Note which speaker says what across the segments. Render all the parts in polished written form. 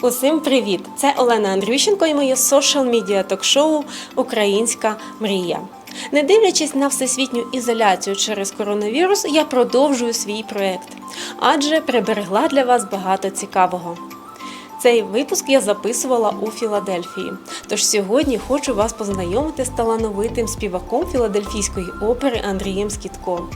Speaker 1: Усім привіт! Це Олена Андрющенко і моє соціал-медіа ток-шоу «Українська, мрія». Не дивлячись на всесвітню ізоляцію через коронавірус, я продовжую свій проєкт, адже приберегла для вас багато цікавого. Цей випуск я записувала у Філадельфії, тож сьогодні хочу вас познайомити з талановитим співаком Філадельфійської опери Андрієм Скітко.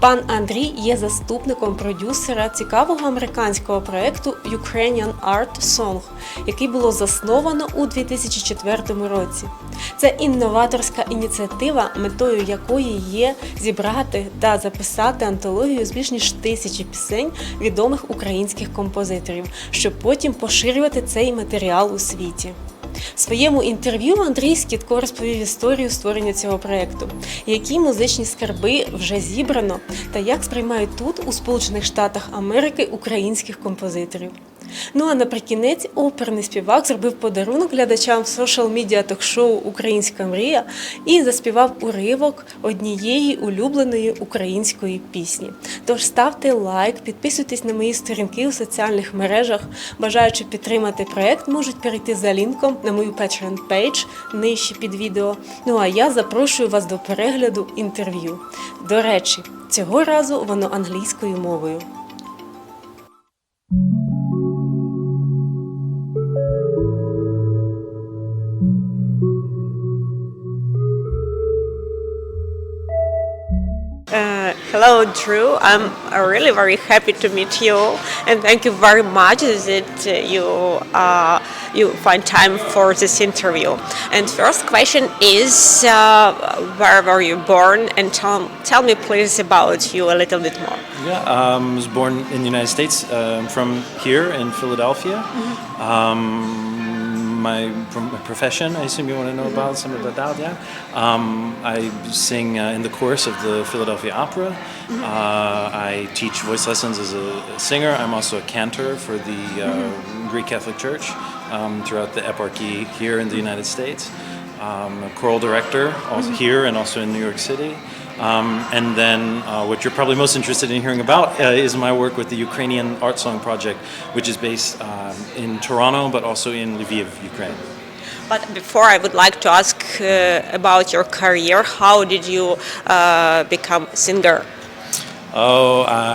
Speaker 1: Пан Андрій є заступником продюсера цікавого американського проєкту Ukrainian Art Song, який було засновано у 2004 році. Це новаторська ініціатива, метою якої є зібрати та записати антологію з більш ніж 1000 пісень відомих українських композиторів, щоб потім поширювати цей матеріал у світі. В своєму інтерв'ю Андрій Скітко розповів історію створення цього проєкту, які музичні скарби вже зібрано та як сприймають тут, у Сполучених Штатах Америки, українських композиторів. Ну а наприкінець оперний співак зробив подарунок глядачам соціал-медіа ток-шоу «Українська, мрія» і заспівав уривок однієї улюбленої української пісні. Тож ставте лайк, підписуйтесь на мої сторінки у соціальних мережах. Бажаючи підтримати проєкт, можуть перейти за лінком на мою Patreon page нижче під відео. Ну а я запрошую вас до перегляду інтерв'ю. До речі, цього разу воно англійською мовою.
Speaker 2: Hello, Drew. I'm really very happy to meet you, and thank you very much that you find time for this interview. And first question is, where were you born? And tell me please about you a little bit more.
Speaker 3: Yeah, I was born in the United States. I'm from here in Philadelphia. My profession, I assume you want to know about something about that, yeah? I sing in the chorus of the Philadelphia Opera. I teach voice lessons as a singer. I'm also a cantor for the Greek Catholic Church throughout the eparchy here in the United States. I'm a choral director also here and also in New York City. And then what you're probably most interested in hearing about is my work with the Ukrainian Art Song Project, which is based in Toronto, but also in Lviv, Ukraine.
Speaker 2: But before, I would like to ask about your career. How did you become a singer?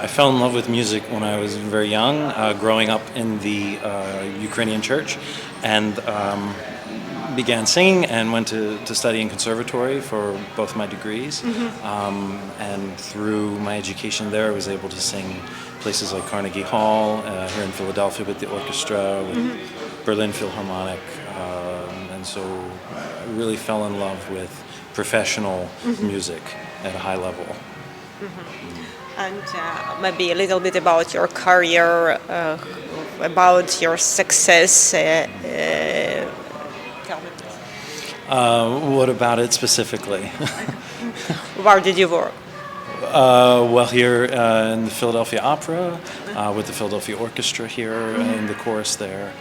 Speaker 3: I fell in love with music when I was very young, growing up in the Ukrainian church, and began singing and went to study in conservatory for both my degrees. And through my education there, I was able to sing places like Carnegie Hall, here in Philadelphia with the orchestra, with Berlin Philharmonic. And so I really fell in love with professional music at a high level.
Speaker 2: And maybe a little bit about your career, about your success.
Speaker 3: What about it specifically?
Speaker 2: Where did you work?
Speaker 3: Well, here in the Philadelphia Opera, with the Philadelphia Orchestra here, in the chorus there.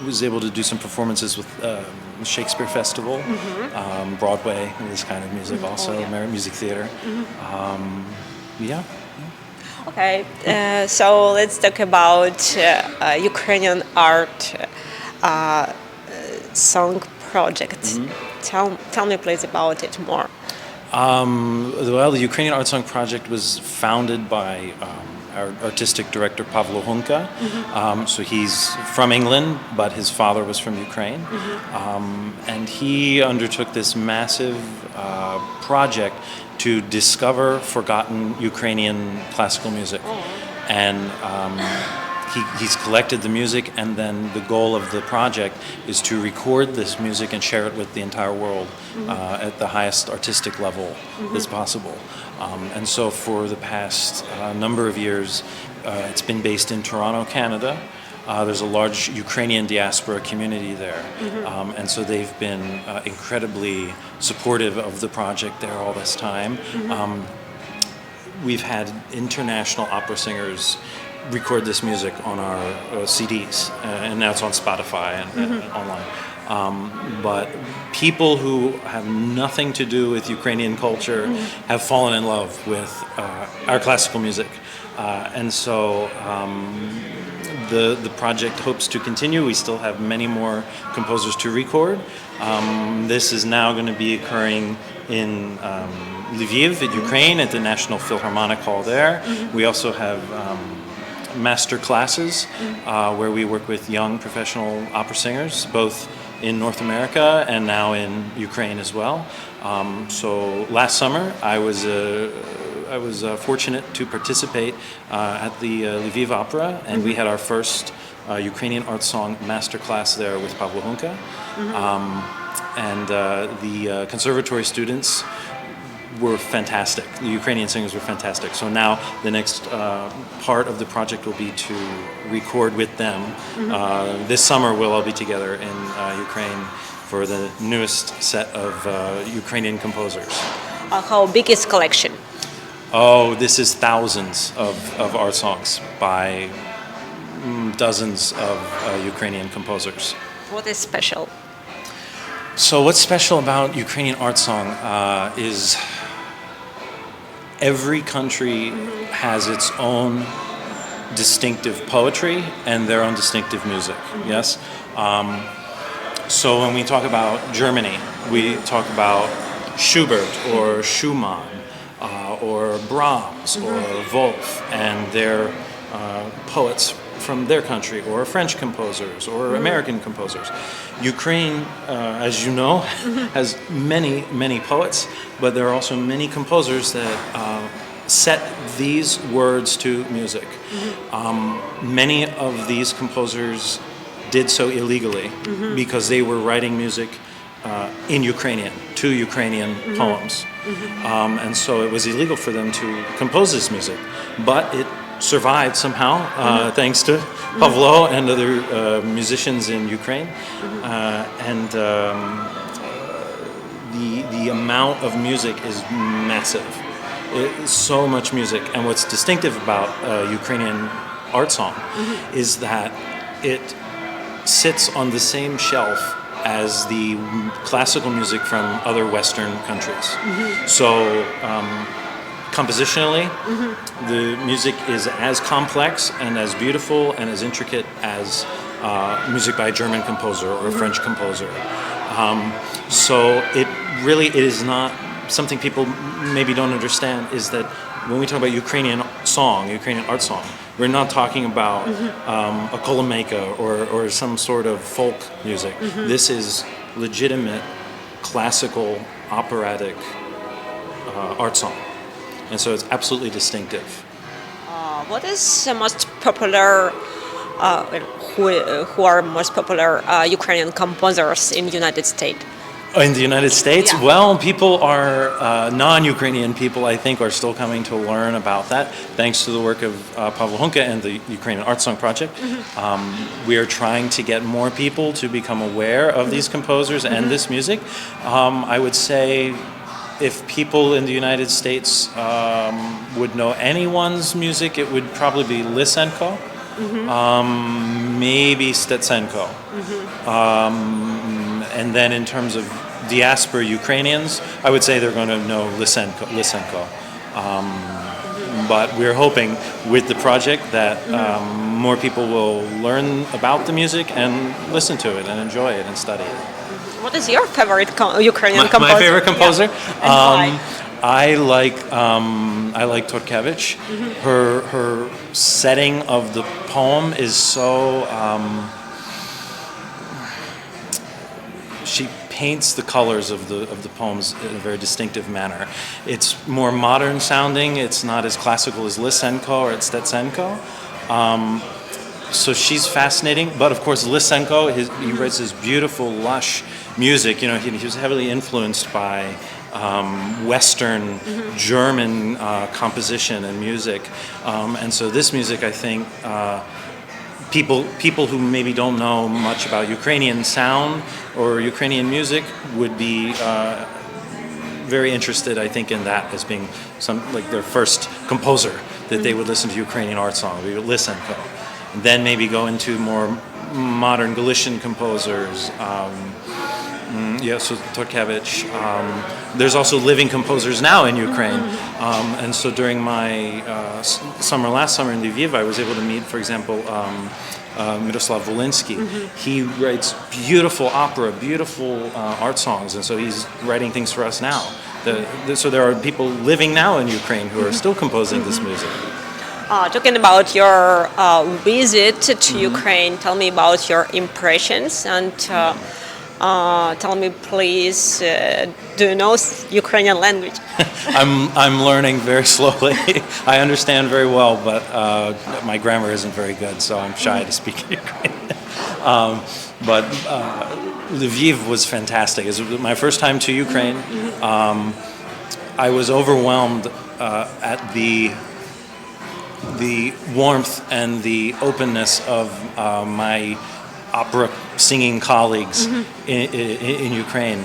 Speaker 3: Was able to do some performances with Shakespeare Festival, Broadway, this kind of music also, music theater. Yeah.
Speaker 2: Okay, so let's talk about Ukrainian art song project. Tell me please about it more.
Speaker 3: Well, the Ukrainian Art Song Project was founded by our artistic director Pavlo Hunka. So he's from England, but his father was from Ukraine. And he undertook this massive project to discover forgotten Ukrainian classical music. And he's collected the music, and then the goal of the project is to record this music and share it with the entire world at the highest artistic level as possible. And so for the past number of years, it's been based in Toronto, Canada. There's a large Ukrainian diaspora community there. And so they've been incredibly supportive of the project there all this time. We've had international opera singers record this music on our CDs, and now it's on Spotify and online. But people who have nothing to do with Ukrainian culture have fallen in love with our classical music. And so the project hopes to continue. We still have many more composers to record. This is now going to be occurring in Lviv, in Ukraine, at the National Philharmonic Hall there. We also have master classes where we work with young professional opera singers, both in North America and now in Ukraine as well. So last summer I was fortunate to participate at the Lviv Opera, and we had our first Ukrainian art song master class there with Pavlo Hunka. And the conservatory students were fantastic. The Ukrainian singers were fantastic. So now the next part of the project will be to record with them. This summer we'll all be together in Ukraine for the newest set of Ukrainian composers.
Speaker 2: How big is collection?
Speaker 3: Oh, this is thousands of art songs by dozens of Ukrainian composers.
Speaker 2: What is special?
Speaker 3: So what's special about Ukrainian art song is every country has its own distinctive poetry and their own distinctive music, yes? So when we talk about Germany, we talk about Schubert or Schumann or Brahms or Wolf and their poets from their country, or French composers or American composers. Ukraine, as you know, has many poets, but there are also many composers that set these words to music. Many of these composers did so illegally because they were writing music in Ukrainian, to Ukrainian poems. And so it was illegal for them to compose this music, but it survived somehow, thanks to Pavlo and other musicians in Ukraine. And the amount of music is massive. So much music. And what's distinctive about Ukrainian art song is that it sits on the same shelf as the classical music from other Western countries. So compositionally, the music is as complex and as beautiful and as intricate as music by a German composer or a French composer. So it is not something people maybe don't understand, is that when we talk about Ukrainian song, Ukrainian art song, we're not talking about a kolomeka or some sort of folk music. This is legitimate classical operatic art song. And so it's absolutely distinctive.
Speaker 2: What is the most popular, who are most popular Ukrainian composers in the United States?
Speaker 3: In the United States?
Speaker 2: Yeah.
Speaker 3: Well, people are, non-Ukrainian people, I think, are still coming to learn about that, thanks to the work of Pavlo Hunka and the Ukrainian Art Song Project. We are trying to get more people to become aware of these composers and this music. I would say if people in the United States would know anyone's music, it would probably be Lysenko, maybe Stetsenko. And then in terms of diaspora Ukrainians, I would say they're going to know Lysenko. But we're hoping with the project that more people will learn about the music and listen to it and enjoy it and study it.
Speaker 2: What is your favorite Ukrainian composer?
Speaker 3: My favorite composer?
Speaker 2: Yeah. And why?
Speaker 3: I like Torkevich. Her setting of the poem is so she paints the colors of the poems in a very distinctive manner. It's more modern sounding. It's not as classical as Lysenko or Stetsenko. So she's fascinating. But of course, Lysenko, he writes this beautiful, lush music. You know, he was heavily influenced by Western German composition and music. And so this music, I think, people who maybe don't know much about Ukrainian sound or Ukrainian music would be very interested, I think, in that as being like their first composer that they would listen to Ukrainian art song. We would listen, and then maybe go into more modern Galician composers, Yeah, so Torkevich. There's also living composers now in Ukraine. And so during my last summer in Lviv, I was able to meet, for example, Miroslav Volinsky. He writes beautiful opera, beautiful art songs, and so he's writing things for us now. So there are people living now in Ukraine who are still composing this music.
Speaker 2: Talking about your visit to Ukraine, tell me about your impressions and tell me please, do you know Ukrainian language?
Speaker 3: I'm learning very slowly. I understand very well, but my grammar isn't very good, so I'm shy to speak Ukrainian. But Lviv was fantastic. It was my first time to Ukraine. I was overwhelmed at the warmth and the openness of my opera singing colleagues in Ukraine.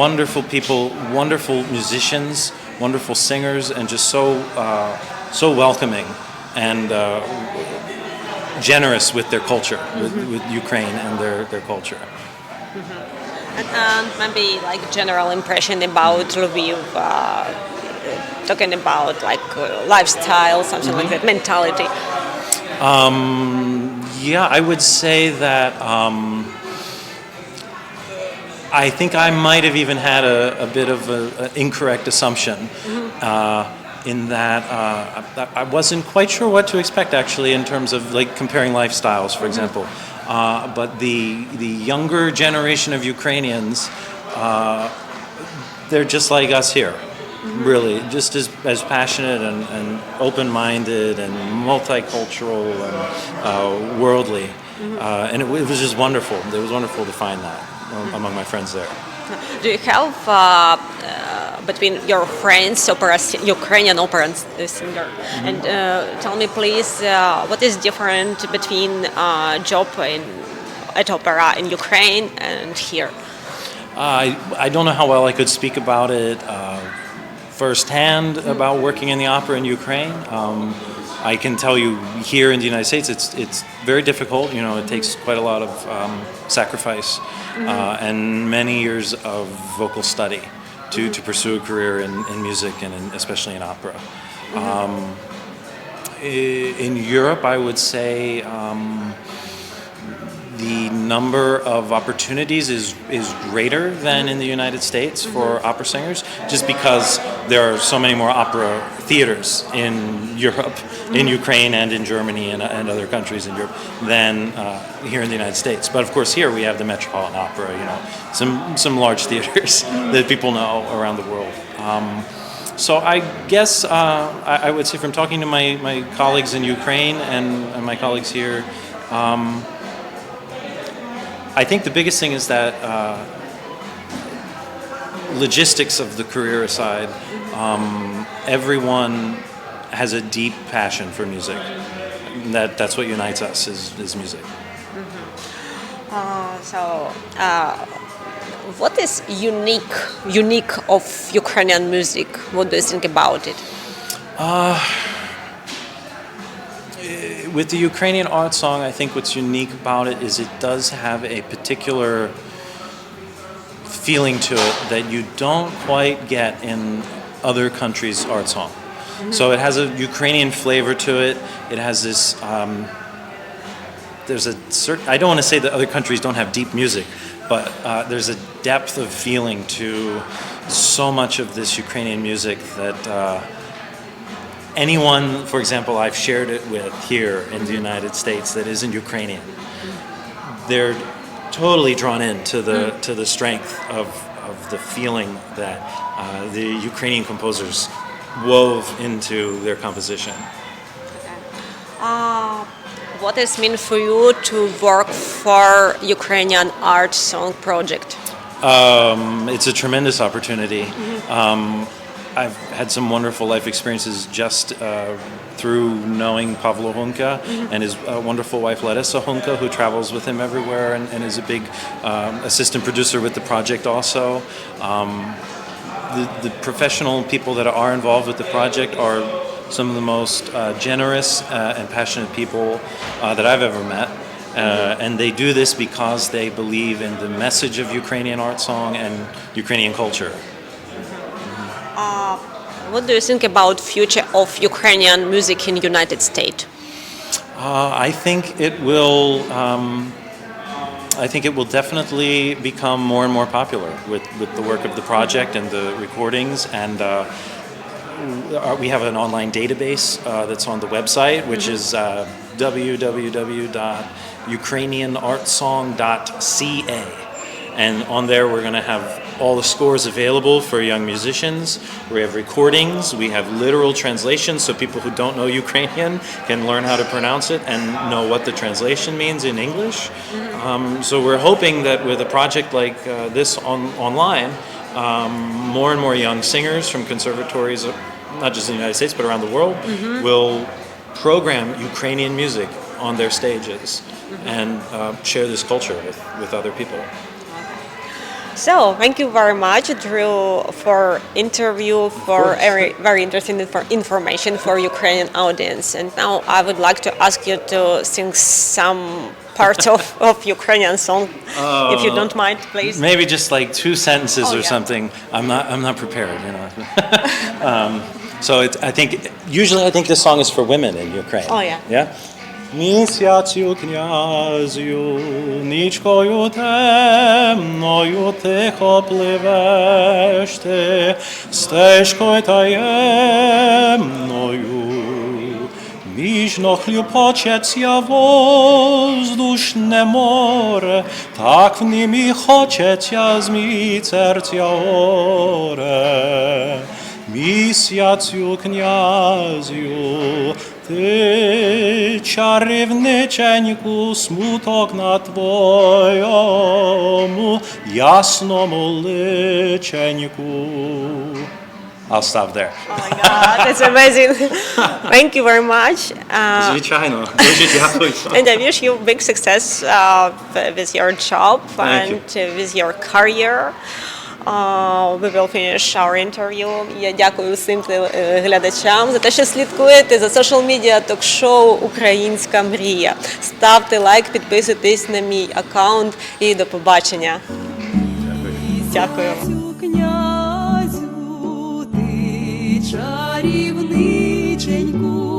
Speaker 3: Wonderful people, wonderful musicians, wonderful singers, and just so welcoming and generous with their culture, with Ukraine and their culture.
Speaker 2: And maybe like general impression about Lviv, talking about like lifestyle, something like that, mentality.
Speaker 3: Yeah, I would say that I think I might have even had a bit of an incorrect assumption in that I wasn't quite sure what to expect actually in terms of like comparing lifestyles, for example. But the younger generation of Ukrainians, they're just like us here. Really, just as passionate and open-minded and multicultural and worldly, and it was just wonderful. It was wonderful to find that among my friends there.
Speaker 2: Do you have between your friends Ukrainian opera singer, and tell me please what is different between job at opera in Ukraine and here?
Speaker 3: I don't know how well I could speak about it firsthand about working in the opera in Ukraine. I can tell you here in the United States, it's very difficult. You know, it takes quite a lot of sacrifice and many years of vocal study to pursue a career in music and especially in opera. In Europe, I would say the number of opportunities is greater than in the United States for opera singers, just because there are so many more opera theaters in Europe, in Ukraine and in Germany and other countries in Europe than here in the United States. But of course here we have the Metropolitan Opera, you know, some large theaters that people know around the world. So I guess I would say from talking to my colleagues in Ukraine and my colleagues here, I think the biggest thing is that logistics of the career aside, everyone has a deep passion for music. That's what unites us is music.
Speaker 2: What is unique of Ukrainian music? What do you think about it?
Speaker 3: With the Ukrainian art song, I think what's unique about it is it does have a particular feeling to it that you don't quite get in other countries' art song. So it has a Ukrainian flavor to it. It has this, there's a certain, I don't want to say that other countries don't have deep music, but there's a depth of feeling to so much of this Ukrainian music that anyone, for example, I've shared it with here in the United States that isn't Ukrainian, they're totally drawn into the strength of the feeling that the Ukrainian composers wove into their composition.
Speaker 2: What does it mean for you to work for Ukrainian art song project?
Speaker 3: It's a tremendous opportunity. I've had some wonderful life experiences just through knowing Pavlo Hunka and his wonderful wife Larissa Hunka, who travels with him everywhere and is a big assistant producer with the project also. The professional people that are involved with the project are some of the most generous and passionate people that I've ever met. And they do this because they believe in the message of Ukrainian art song and Ukrainian culture.
Speaker 2: What do you think about future of Ukrainian music in United States?
Speaker 3: I think it will. I think it will definitely become more and more popular with the work of the project and the recordings. And we have an online database that's on the website, which is www.ukrainianartsong.ca. And on there, we're going to have all the scores available for young musicians. We have recordings. We have literal translations, so people who don't know Ukrainian can learn how to pronounce it and know what the translation means in English. So we're hoping that with a project like this online, more and more young singers from conservatories, not just in the United States, but around the world, will program Ukrainian music on their stages and share this culture with other people.
Speaker 2: So, thank you very much, Drew, for interview, for very interesting information for Ukrainian audience. And now I would like to ask you to sing some parts of Ukrainian song, if you don't mind, please.
Speaker 3: Maybe just like 2 sentences or something. I'm not prepared, you know. So I think this song is for women in Ukraine.
Speaker 2: Oh yeah.
Speaker 3: Yeah. Місяцю князю, нічкою темною тихо пливеш ти, стежкою таємною, ніжно хлюпочеться воздушне море, так в нім і хочеться змій серця горе. Місяцю князю, ти чарівниченьку, смуток на твоєму ясному личеньку. I'll stop there.
Speaker 2: Oh my God, that's amazing. Thank you very much.
Speaker 3: Звичайно, дуже дякую.
Speaker 2: And I wish you big success with your job and with your career. We will finish our interview. Я дякую всім глядачам за те, що слідкуєте за соціал-медіа ток-шоу «Українська, мрія». Ставте лайк, підписуйтесь на мій аккаунт і до побачення. Дякую.
Speaker 4: Князю, ти чарівниченьку,